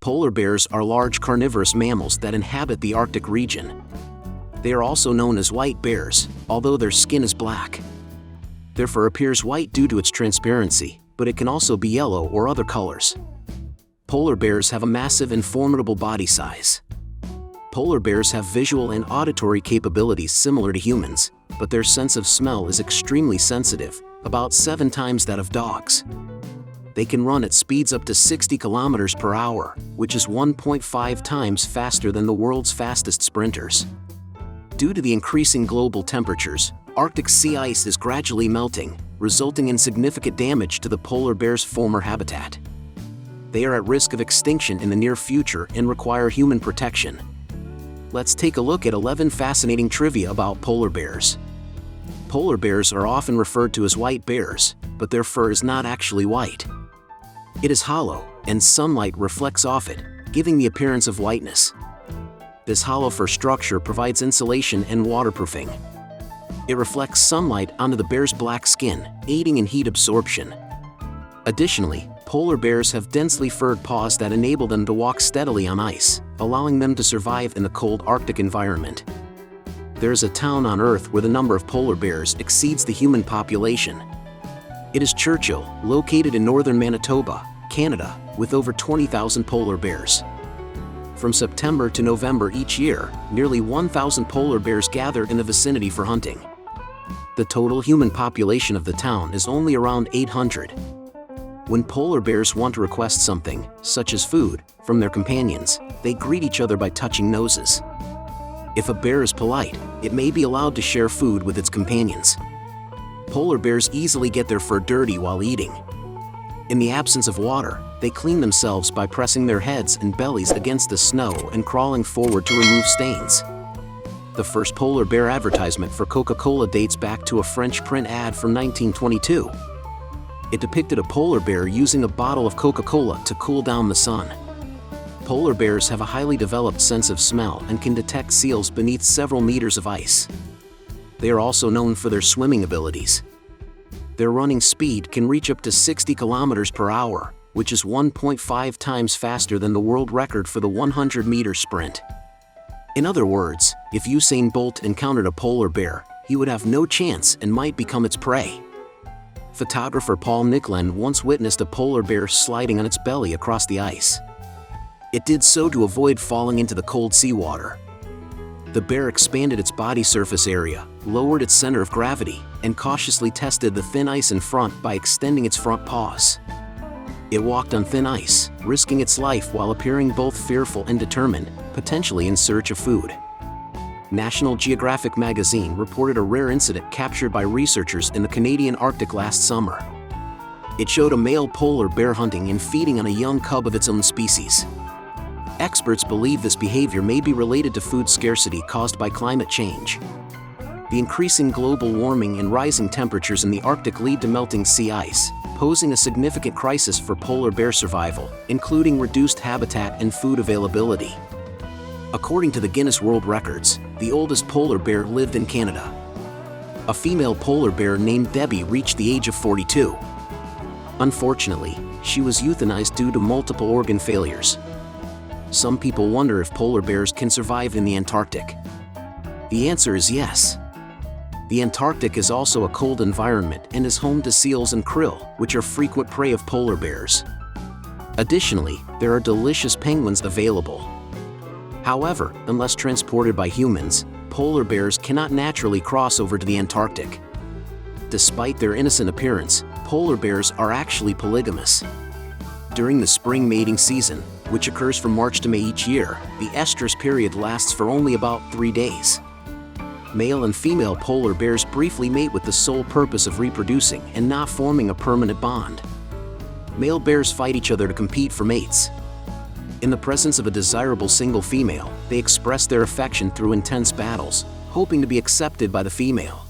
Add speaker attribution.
Speaker 1: Polar bears are large carnivorous mammals that inhabit the Arctic region. They are also known as white bears, although their skin is black. Their fur appears white due to its transparency, but it can also be yellow or other colors. Polar bears have a massive and formidable body size. Polar bears have visual and auditory capabilities similar to humans, but their sense of smell is extremely sensitive, about 7 times that of dogs. They can run at speeds up to 60 kilometers per hour, which is 1.5 times faster than the world's fastest sprinters. Due to the increasing global temperatures, Arctic sea ice is gradually melting, resulting in significant damage to the polar bear's former habitat. They are at risk of extinction in the near future and require human protection. Let's take a look at 11 fascinating trivia about polar bears. Polar bears are often referred to as white bears, but their fur is not actually white. It is hollow, and sunlight reflects off it, giving the appearance of whiteness. This hollow fur structure provides insulation and waterproofing. It reflects sunlight onto the bear's black skin, aiding in heat absorption. Additionally, polar bears have densely furred paws that enable them to walk steadily on ice, allowing them to survive in the cold Arctic environment. There is a town on Earth where the number of polar bears exceeds the human population. It is Churchill, located in northern Manitoba, Canada, with over 20,000 polar bears. From September to November each year, nearly 1,000 polar bears gather in the vicinity for hunting. The total human population of the town is only around 800. When polar bears want to request something, such as food, from their companions, they greet each other by touching noses. If a bear is polite, it may be allowed to share food with its companions. Polar bears easily get their fur dirty while eating. In the absence of water, they clean themselves by pressing their heads and bellies against the snow and crawling forward to remove stains. The first polar bear advertisement for Coca-Cola dates back to a French print ad from 1922. It depicted a polar bear using a bottle of Coca-Cola to cool down the sun. Polar bears have a highly developed sense of smell and can detect seals beneath several meters of ice. They are also known for their swimming abilities. Their running speed can reach up to 60 kilometers per hour, which is 1.5 times faster than the world record for the 100-meter sprint. In other words, if Usain Bolt encountered a polar bear, he would have no chance and might become its prey. Photographer Paul Nicklin once witnessed a polar bear sliding on its belly across the ice. It did so to avoid falling into the cold seawater. The bear expanded its body surface area, lowered its center of gravity, and cautiously tested the thin ice in front by extending its front paws. It walked on thin ice, risking its life while appearing both fearful and determined, potentially in search of food. National Geographic magazine reported a rare incident captured by researchers in the Canadian Arctic last summer. It showed a male polar bear hunting and feeding on a young cub of its own species. Experts believe this behavior may be related to food scarcity caused by climate change. The increasing global warming and rising temperatures in the Arctic lead to melting sea ice, posing a significant crisis for polar bear survival, including reduced habitat and food availability. According to the Guinness World Records, the oldest polar bear lived in Canada. A female polar bear named Debbie reached the age of 42. Unfortunately, she was euthanized due to multiple organ failures. Some people wonder if polar bears can survive in the Antarctic. The answer is yes. The Antarctic is also a cold environment and is home to seals and krill, which are frequent prey of polar bears. Additionally, there are delicious penguins available. However, unless transported by humans, polar bears cannot naturally cross over to the Antarctic. Despite their innocent appearance, polar bears are actually polygamous. During the spring mating season, which occurs from March to May each year, the estrus period lasts for only about 3 days. Male and female polar bears briefly mate with the sole purpose of reproducing and not forming a permanent bond. Male bears fight each other to compete for mates. In the presence of a desirable single female, they express their affection through intense battles, hoping to be accepted by the female.